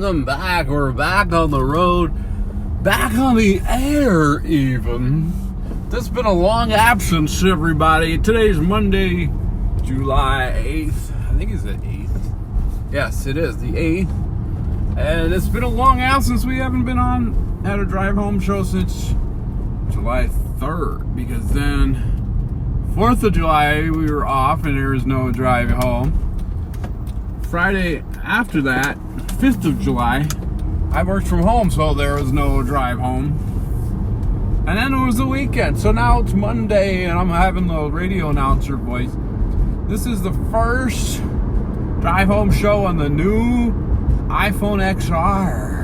welcome back. We're back on the road, back on the air even. This has been a long absence, everybody. Today's Monday, July 8th. I think it's the 8th. Yes, it is, the 8th. And it's been a long absence. We haven't been on at a drive home show since July 3rd, because then 4th of July we were off and there was no drive home. Friday after that, 5th of July, I worked from home, so there was no drive home. And then it was the weekend, so now it's Monday and I'm having the radio announcer voice. This is the first drive home show on the new iPhone XR.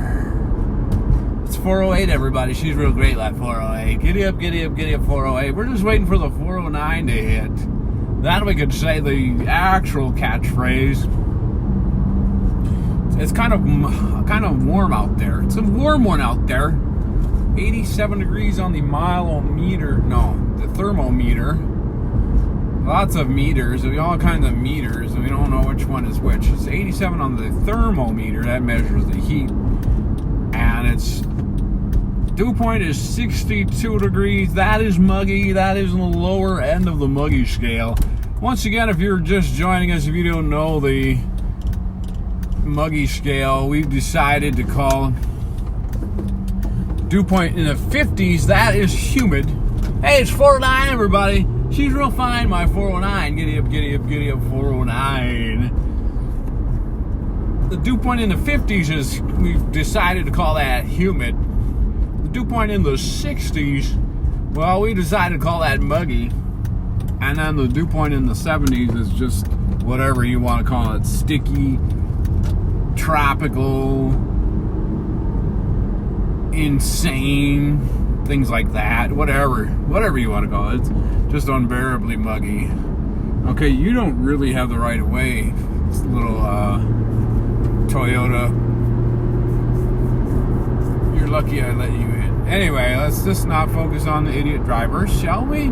It's 408, everybody. She's real great, like 408. Giddy up, giddy up, giddy up, 408. We're just waiting for the 409 to hit. Then we could say the actual catchphrase. It's kind of warm out there. It's a warm one out there. 87 degrees on the the thermometer. Lots of meters, all kinds of meters, and we don't know which one is which. It's 87 on the thermometer, that measures the heat. And its dew point is 62 degrees. That is muggy. That is on the lower end of the muggy scale. Once again, if you're just joining us, if you don't know the muggy scale, we've decided to call dew point in the 50s. That is humid. Hey, it's 409, everybody. She's real fine, my 409. Giddy up, giddy up, giddy up, 409. The dew point in the 50s is, we've decided to call that humid. The dew point in the 60s, well, we decided to call that muggy. And then the dew point in the 70s is just whatever you want to call it. Sticky, tropical, insane, things like that. Whatever you want to call it. It's just unbearably muggy. Okay, you don't really have the right of way. This little Toyota. You're lucky I let you in. Anyway, let's just not focus on the idiot drivers, shall we?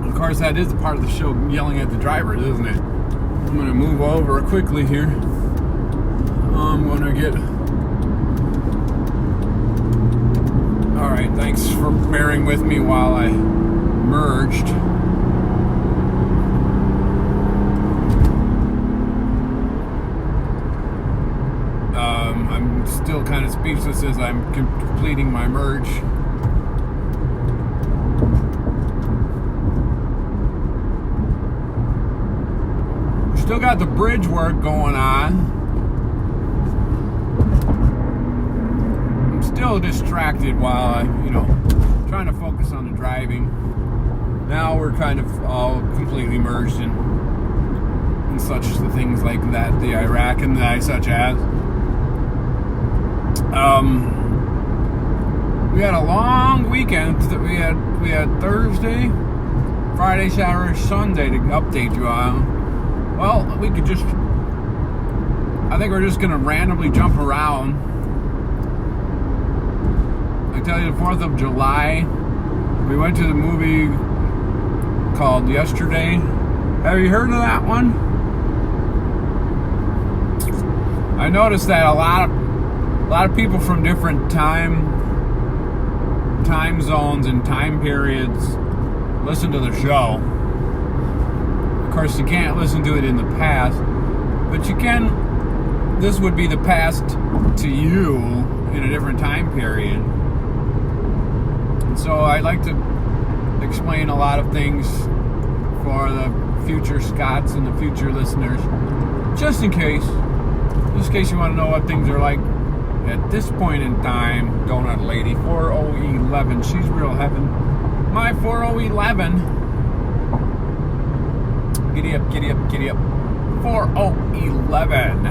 Of course, that is a part of the show, yelling at the drivers, isn't it? I'm going to move over quickly here. I'm going to get... Alright, thanks for bearing with me while I merged. I'm still kind of speechless as I'm completing my merge. Still got the bridge work going on. I'm still distracted while I'm, trying to focus on the driving. Now we're kind of all completely immersed in such things like that, the Iraq and the such as. We had a long weekend. We had Thursday, Friday, Saturday, Sunday to update you on. Well, I think we're just going to randomly jump around. I tell you, the 4th of July, we went to the movie called Yesterday. Have you heard of that one? I noticed that a lot of people from different time zones and time periods listen to the show. Of course, you can't listen to it in the past, but you can. This would be the past to you in a different time period. And so I like to explain a lot of things for the future Scots and the future listeners, just in case you want to know what things are like at this point in time. Donut Lady 4011, she's real heaven. My 4011. Giddy up, giddy up, giddy up. 4011.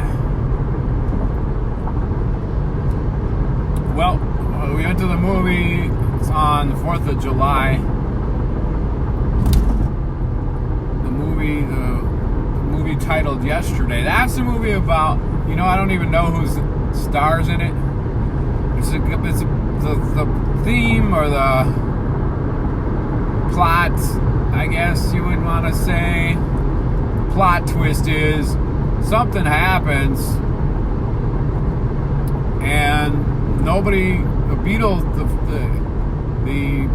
Well, we went to the movie on the 4th of July. The movie titled Yesterday. That's the movie about, I don't even know who stars in it. It's the theme or the plot, I guess you would want to say. Plot twist is something happens the Beatles, the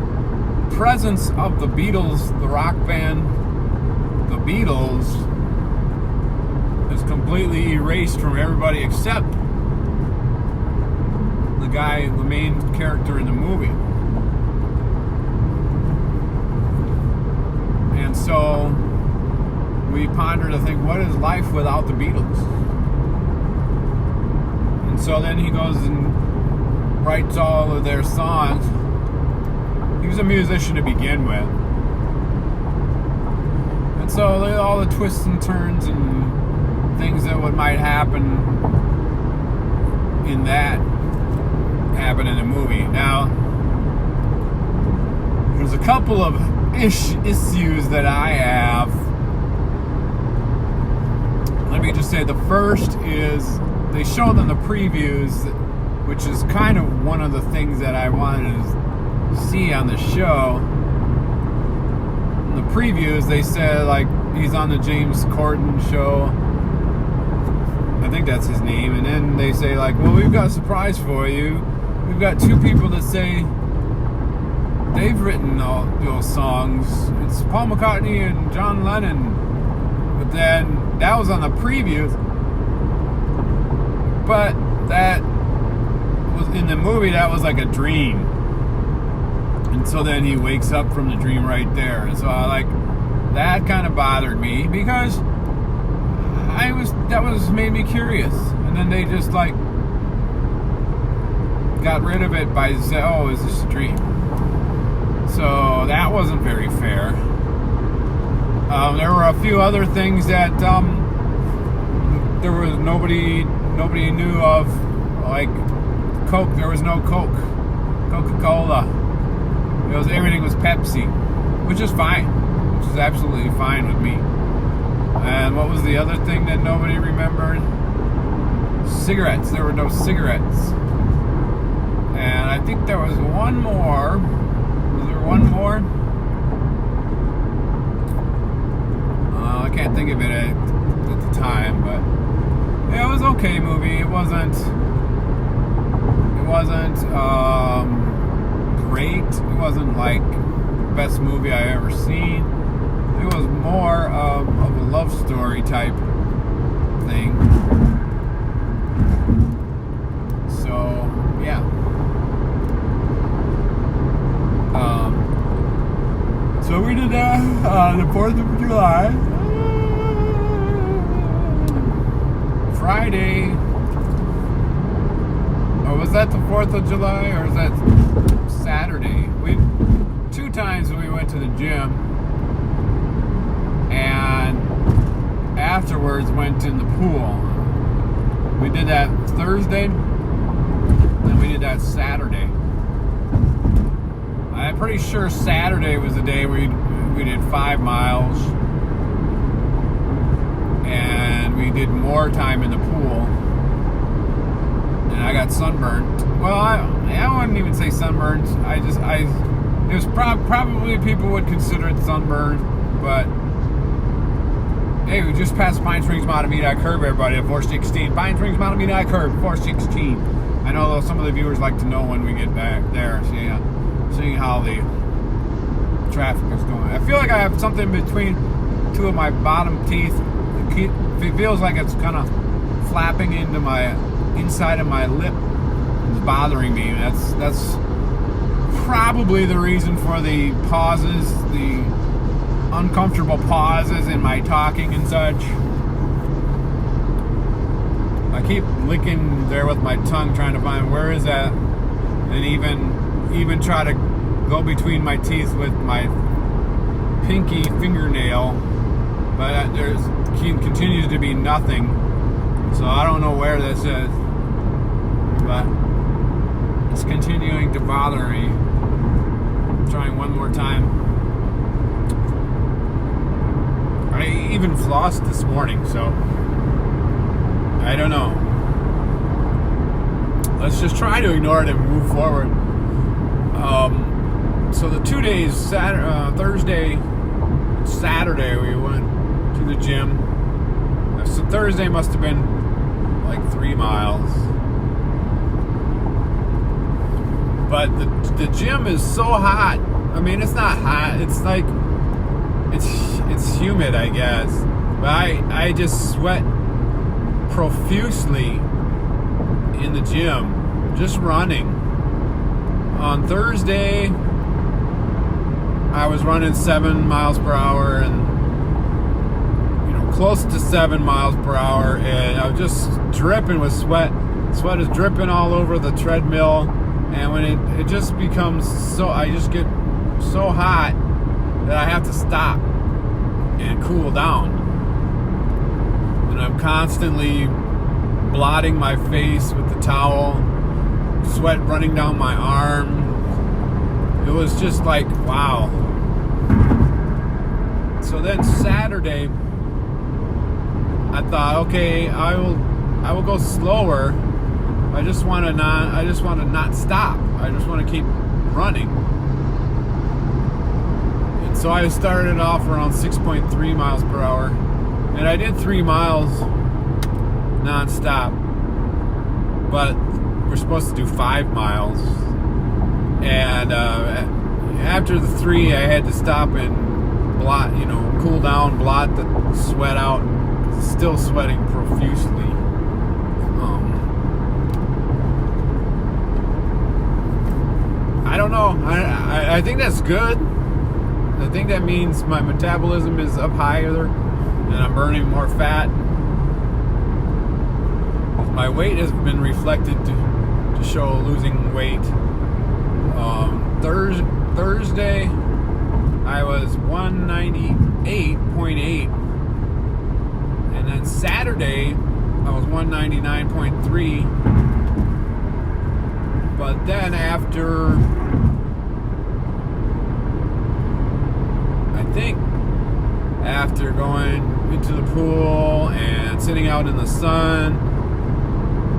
presence of the Beatles, the rock band, the Beatles, is completely erased from everybody except the main character in the movie. And so we ponder to think, what is life without the Beatles? And so then he goes and writes all of their songs. He was a musician to begin with. And so all the twists and turns and things that might happen in that happen in the movie. Now, there's a couple of issues that I have. Let me just say, the first is they show them the previews, which is kind of one of the things that I wanted to see on the show. In the previews, they said, like, he's on the James Corden show. I think that's his name. And then they say, like, well, we've got a surprise for you. We've got two people that say they've written all those songs. It's Paul McCartney and John Lennon. But then that was on the previews. But that was in the movie, that was like a dream. And so then he wakes up from the dream right there. And so that kind of bothered me because that made me curious. And then they just got rid of it by saying, oh, is this a dream? So that wasn't very fair. There were a few other things that there was nobody knew of, like Coke. There was no Coke, Coca-Cola. Everything was Pepsi, which is fine, which is absolutely fine with me. And what was the other thing that nobody remembered? Cigarettes. There were no cigarettes. And I think there was one more. Was there one more? I can't think of it at the time, but yeah, it was an okay movie. It wasn't great. It wasn't like the best movie I ever seen. It was more of a love story type thing. So yeah. So we did that on the 4th of July. Friday. Oh, was that the 4th of July or is that Saturday? Two times we went to the gym and afterwards went in the pool. We did that Thursday and we did that Saturday. I'm pretty sure Saturday was the day we did 5 miles and we did more time in the pool. And I got sunburned. Well, I wouldn't even say sunburned. It was probably people would consider it sunburned, but hey, we just passed Pine Springs Mahtomedi curve, everybody, at 416. Pine Springs Mahtomedi curve, 416. I know some of the viewers like to know when we get back there, seeing how the traffic is going. I feel like I have something between two of my bottom teeth. It feels like it's kind of flapping into my inside of my lip. It's bothering me. That's probably the reason for the pauses, the uncomfortable pauses in my talking and such. I keep licking there with my tongue, trying to find where is that, and even try to go between my teeth with my pinky fingernail, but there continues to be nothing. So I don't know where this is, but it's continuing to bother me. I'm trying one more time. I even flossed this morning, so I don't know. Let's just try to ignore it and move forward. So the 2 days, Thursday, Saturday, we went to the gym. So Thursday must have been like 3 miles. But the gym is so hot. I mean, it's not hot. It's like it's humid, I guess. But I just sweat profusely in the gym, just running. On Thursday, I was running 7 miles per hour and close to 7 miles per hour, and I was just dripping with sweat. Sweat is dripping all over the treadmill, and when it just becomes so, I just get so hot that I have to stop and cool down. And I'm constantly blotting my face with the towel, sweat running down my arm. It was just like, wow. So then Saturday, I thought, okay, I will go slower. I just want to not stop. I just want to keep running. And so I started off around 6.3 miles per hour, and I did 3 miles nonstop. But we're supposed to do 5 miles, and after the 3, I had to stop and blot, cool down, blot the sweat out. Still sweating profusely. I don't know. I think that's good. I think that means my metabolism is up higher and I'm burning more fat. My weight has been reflected to show losing weight. Thursday, I was 198.8. And then Saturday, I was 199.3. But then after going into the pool and sitting out in the sun,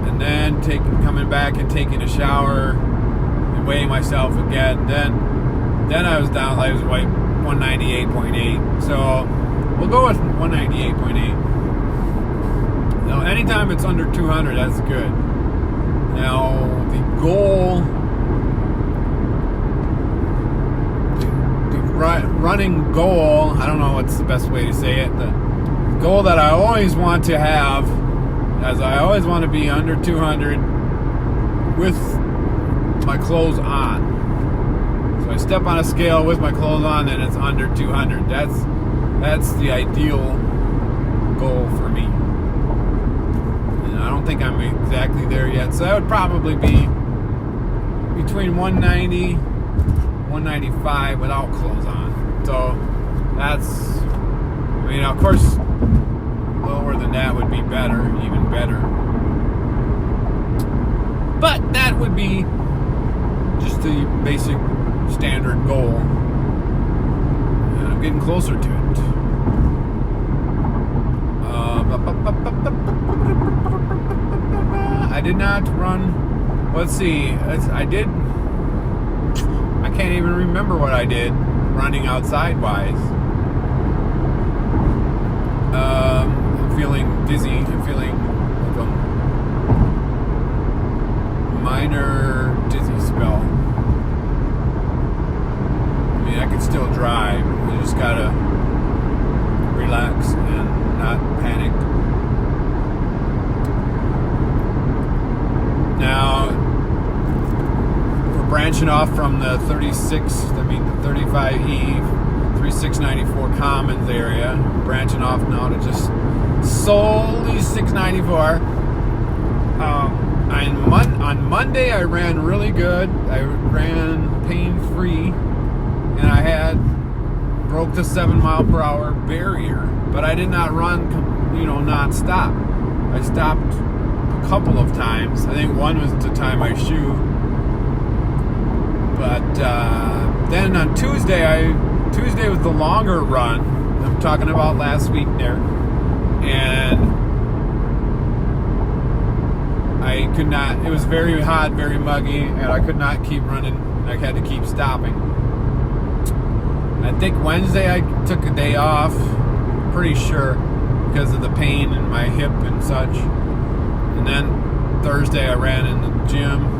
and then coming back and taking a shower and weighing myself again, then I was down. I was like 198.8. So we'll go with 198.8. Now, anytime it's under 200, that's good. Now, the running goal, I don't know what's the best way to say it. The goal that I always want to have, as I always want to be under 200 with my clothes on. So I step on a scale with my clothes on and it's under 200. That's the ideal goal for me. I don't think I'm exactly there yet, so that would probably be between 190, 195 without clothes on. So that's, of course, lower than that would be better, even better. But that would be just the basic standard goal, and I'm getting closer to it. I did not run. Let's see. I can't even remember what I did running outside wise. I'm feeling dizzy. I'm feeling like a minor dizzy spell. I mean, I can still drive. You just gotta relax and not panic. Now, we're branching off from the 35E, 3694 Commons area. Branching off now to just solely 694. On Monday, I ran really good. I ran pain-free, and I broke the 7 mile per hour barrier. But I did not run, non-stop. I stopped a couple of times. I think one was to tie my shoe. But then on Tuesday was the longer run. I'm talking about last week there. And I could not, it was very hot, very muggy, and I could not keep running. I had to keep stopping. I think Wednesday I took a day off, pretty sure, because of the pain in my hip and such. And then Thursday I ran in the gym.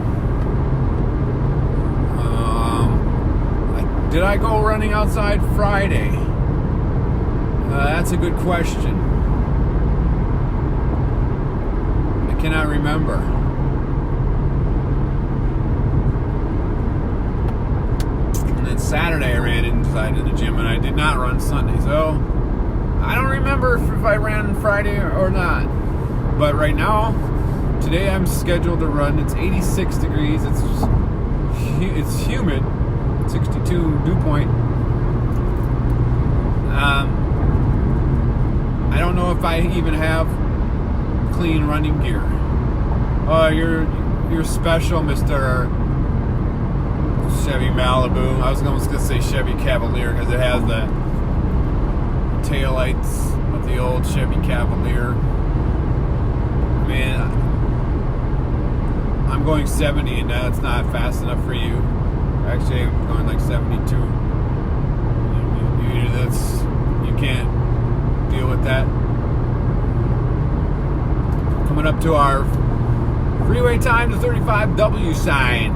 Did I go running outside Friday? That's a good question. I cannot remember. And then Saturday I ran inside in the gym, and I did not run Sunday. So I don't remember if I ran Friday or not. But right now, today I'm scheduled to run. It's 86 degrees. It's humid. 62 dew point. I don't know if I even have clean running gear. Oh, you're special, Mr. Chevy Malibu. I was almost gonna say Chevy Cavalier because it has the taillights of the old Chevy Cavalier. Man, I'm going 70 and that's not fast enough for you. Actually, I'm going like 72. You can't deal with that. Coming up to our freeway time, the 35W sign.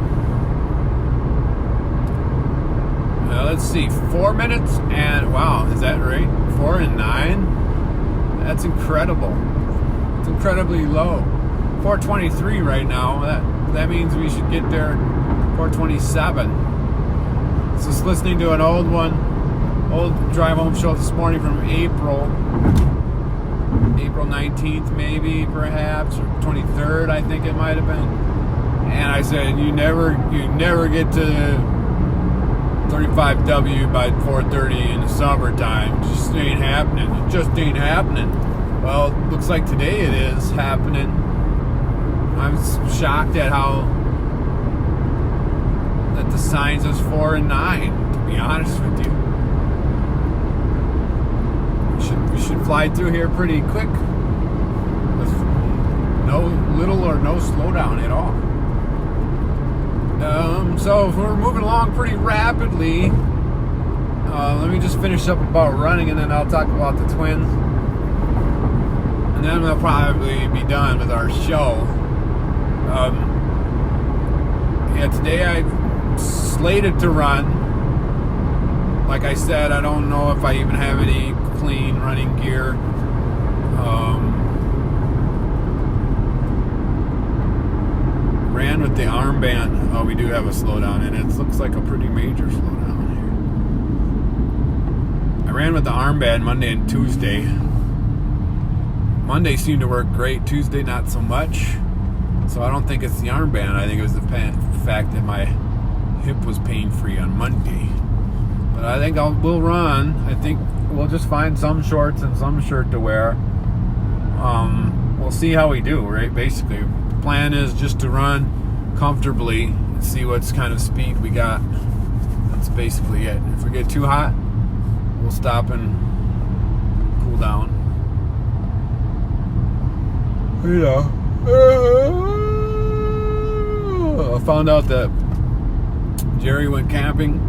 Let's see, 4 minutes and wow, is that right? 4 and 9? That's incredible. It's incredibly low. 4:23 right now. That means we should get there 4:27. Just listening to an old drive home show this morning from April 19th maybe, perhaps, or 23rd, I think it might have been. And I said, you never get to 35W by 4:30 in the summertime. It just ain't happening. It just ain't happening. Well, it looks like today it is happening. I'm shocked at how that the sign says 4 and 9, to be honest with you. We should fly through here pretty quick with little or no slowdown at all. So if we're moving along pretty rapidly, let me just finish up about running and then I'll talk about the Twins. And then we'll probably be done with our show. Today I slated to run. Like I said, I don't know if I even have any clean running gear. Ran with the armband. Oh, we do have a slowdown, and it looks like a pretty major slowdown here. I ran with the armband Monday and Tuesday. Monday seemed to work great. Tuesday, not so much. So I don't think it's the armband. I think it was the fact that my hip was pain-free on Monday. But I think we'll run. I think we'll just find some shorts and some shirt to wear. We'll see how we do, right? Basically, the plan is just to run comfortably and see what kind of speed we got. That's basically it. If we get too hot, we'll stop and cool down. Yeah. I found out that Jerry went camping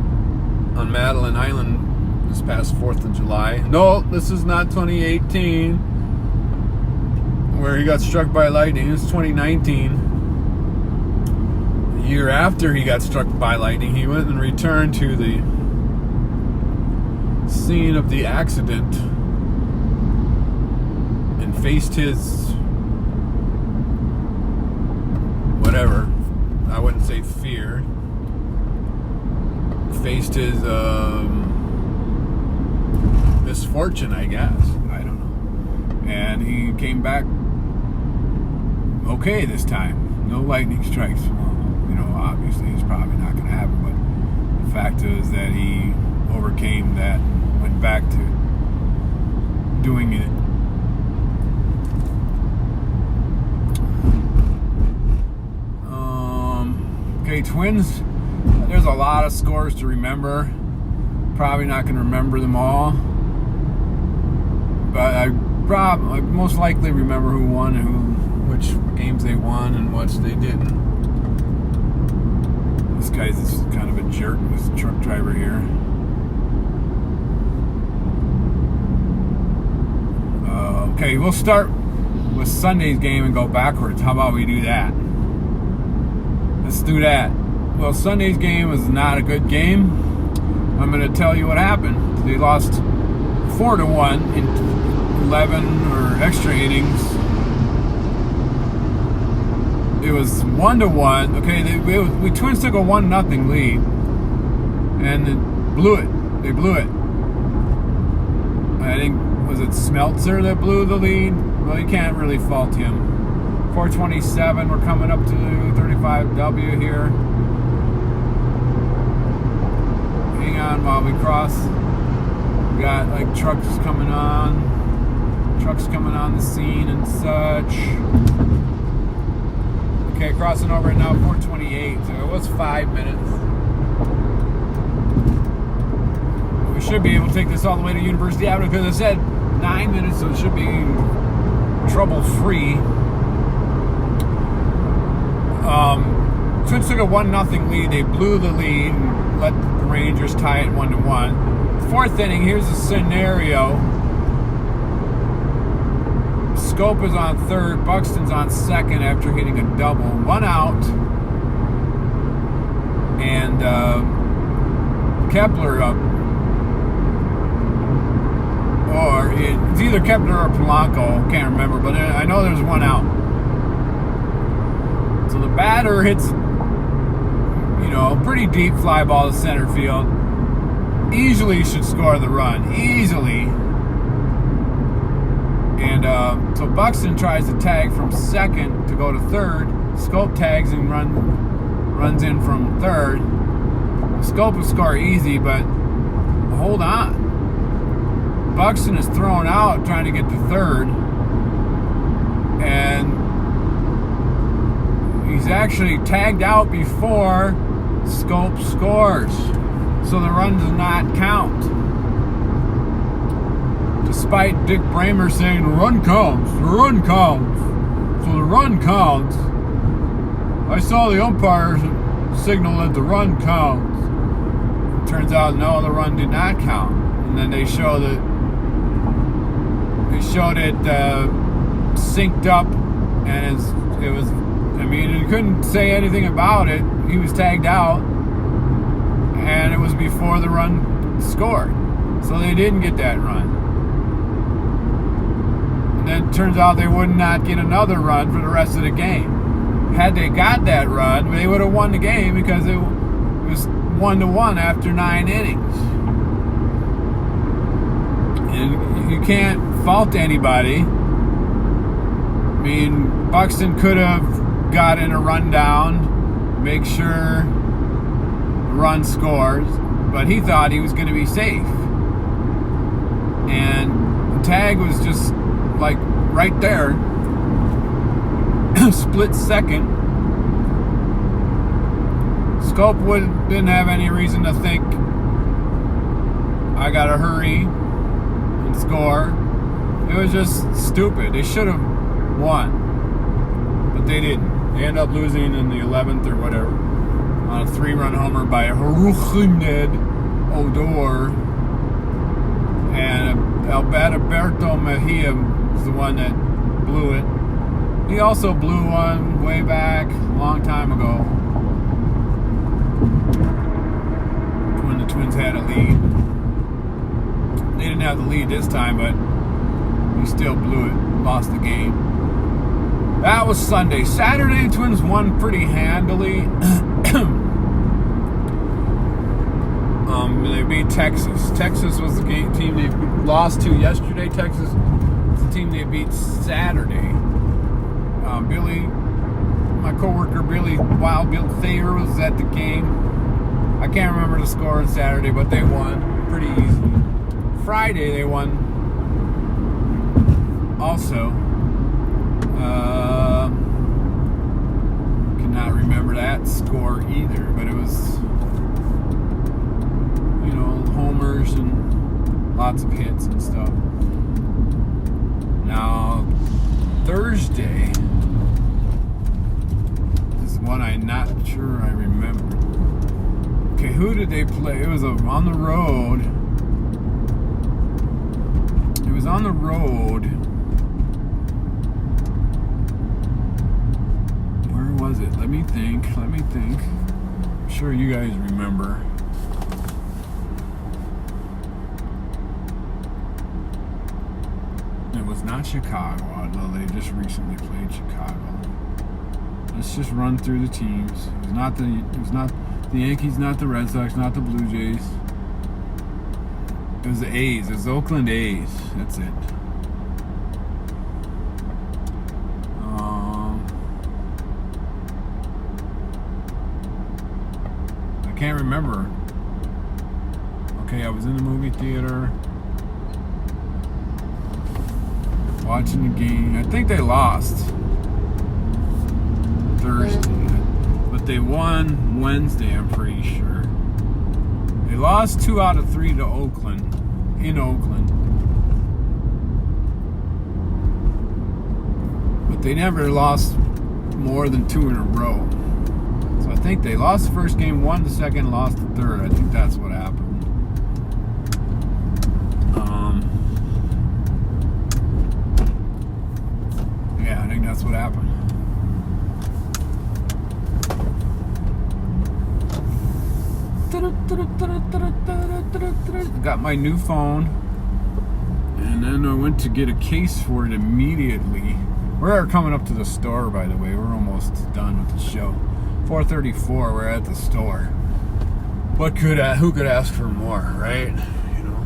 on Madeline Island this past 4th of July. No, this is not 2018 where he got struck by lightning. It's 2019. The year after he got struck by lightning, he went and returned to the scene of the accident and faced his whatever, I wouldn't say fear, faced his misfortune, I guess. I don't know. And he came back okay this time. No lightning strikes. Well, obviously it's probably not going to happen, but the fact is that he overcame that and went back to doing it. Okay, Twins, there's a lot of scores to remember. Probably not going to remember them all. But I most likely remember who won and which games they won and which they didn't. This guy's kind of a jerk, this truck driver here. Okay, we'll start with Sunday's game and go backwards. How about we do that? Let's do that. Well, Sunday's game was not a good game. I'm going to tell you what happened. They lost 4-1 in 11 or extra innings. It was 1-1. Okay, we Twins took a 1-0 lead, and they blew it. I think, was it Smeltzer that blew the lead? Well, you can't really fault him. 427. We're coming up to 35W here. Hang on while we cross. We got like trucks coming on the scene and such. Okay, crossing over now, 428. So it was 5 minutes. We should be able to take this all the way to University Avenue because I said 9 minutes, so it should be trouble-free. Twins took a 1-0 lead. They blew the lead and let the Rangers tie it 1-1. Fourth inning, here's the scenario. Schoop is on third. Buxton's on second after hitting a double. 1 out. And Kepler up. Or it's either Kepler or Polanco. Can't remember, but I know there's 1 out. So the batter hits, a pretty deep fly ball to center field. Easily should score the run. Easily. And so Buxton tries to tag from second to go to third. Schoop tags and runs in from third. Schoop will score easy, but hold on. Buxton is thrown out trying to get to third. And he's actually tagged out before Schoop scores. So the run does not count. Despite Dick Bramer saying the run counts. So the run counts. I saw the umpires signal that the run counts. It turns out, no, the run did not count. And then they showed it synced up, and it was. I mean, he couldn't say anything about it. He was tagged out, and it was before the run scored. So they didn't get that run. And then it turns out they would not get another run for the rest of the game. Had they got that run, they would have won the game because it was 1-1 after 9 innings. And you can't fault anybody. I mean, Buxton could have gotten a rundown, make sure the run scores, but he thought he was going to be safe. And the tag was just like right there, split second. Schoop didn't have any reason to think, I gotta hurry and score. It was just stupid. They should have won, but they didn't. They end up losing in the 11th or whatever on a 3-run homer by Rougned Odor, and Alberto Mejia was the one that blew it. He also blew one way back a long time ago when the Twins had a lead. They didn't have the lead this time, but he still blew it, lost the game. That was Sunday. Saturday, the Twins won pretty handily. They beat Texas. Texas was the team they lost to yesterday. Texas is the team they beat Saturday. My coworker Wild Bill Thayer was at the game. I can't remember the score on Saturday, but they won pretty easy. Friday they won also. Cannot remember that score either, but it was, homers and lots of hits and stuff. Now, Thursday is one I'm not sure I remember. Okay, who did they play? It was on the road. It was on the road. Where was it? Let me think. I'm sure you guys remember. It's not Chicago, although they just recently played Chicago. Let's just run through the teams. It was not the Yankees, not the Red Sox, not the Blue Jays. It was the A's. It was the Oakland A's. That's it. I can't remember. Okay, I was in the movie theater watching the game. I think they lost Thursday, but they won Wednesday, I'm pretty sure. They lost 2 out of 3 to Oakland, in Oakland. But they never lost more than 2 in a row. So I think they lost the first game, won the second, lost the third. I think that's what happened. Yeah, I think that's what happened. Got my new phone, and then I went to get a case for it immediately. We're coming up to the store, by the way. We're almost done with the show. 4:34. We're at the store. Who could ask for more, right? You know.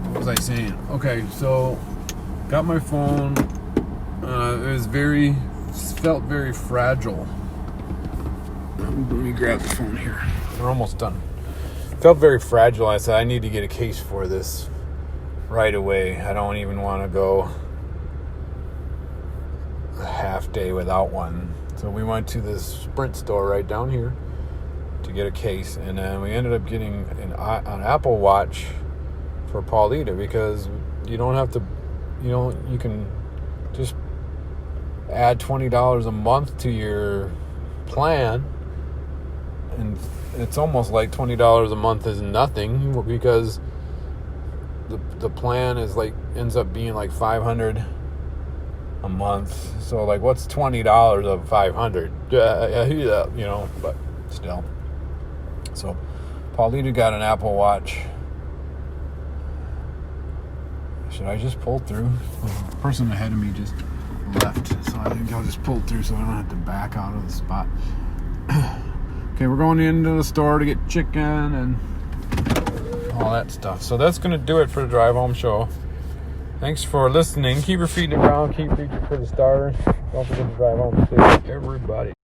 What was I saying? Okay, so got my phone. It felt very fragile. Let me grab the phone here. We're almost done. Felt very fragile. I said I need to get a case for this right away. I don't even want to go a half day without one. So we went to this Sprint store right down here to get a case, and then we ended up getting an Apple Watch for Paulita, because you don't have to, you can just add $20 a month to your plan, and it's almost like $20 a month is nothing, because the plan is ends up being like $500 a month. So what's $20 of $500? But still. So Paulita got an Apple Watch. Should I just pull through? The person ahead of me just left, so I think I'll just pull through so I don't have to back out of the spot. Okay, we're going into the store to get chicken and all that stuff. So that's going to do it for the Drive Home Show. Thanks for listening. Keep your feet in the ground. Keep reaching for the stars. Don't forget to drive home safe, everybody.